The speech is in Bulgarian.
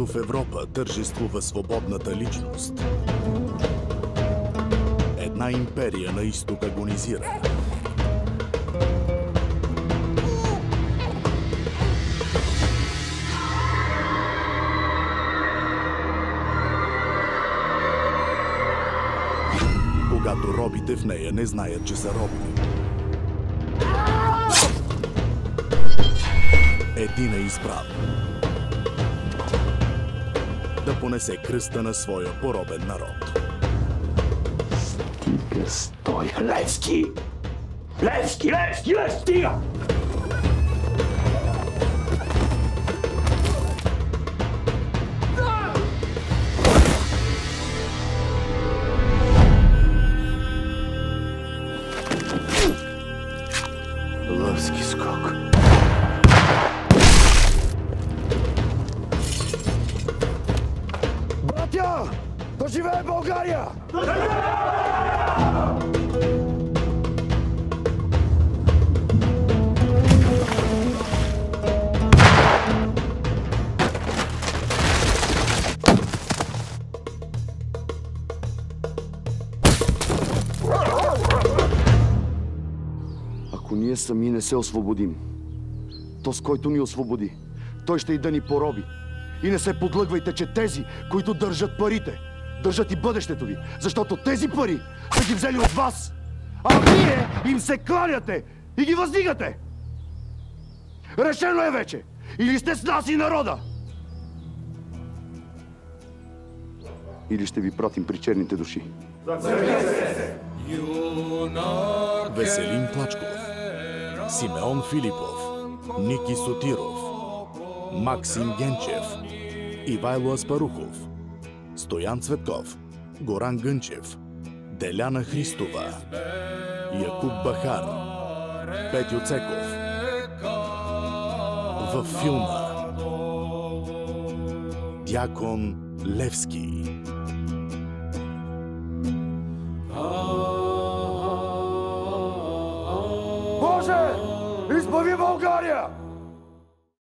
Когато в Европа тържествува свободната личност, една империя на изток агонизира. Когато робите в нея не знаят, че са роби. Един е избран да понесе кръста на своя поробен народ. Стига, стой, Левски! Левски, стига! Левски скок. Братя! Да живее България! Ако ние сами не се освободим, то с който ни освободи, той ще и да ни пороби. И не се подлъгвайте, че тези, които държат парите, държат и бъдещето ви, защото тези пари са ги взели от вас, а вие им се кланяте и ги въздигате. Решено е вече! Или сте с нас и народа, или ще ви пратим при черните души. Веселин Плачков, Симеон Филипов, Ники Сотиров, Максим Генчев, Ивайло Аспарухов, Стоян Цветков, Горан Гънчев, Деляна Христова, Якуб Бахар, Петю Цеков. Във филма Дякон Левски.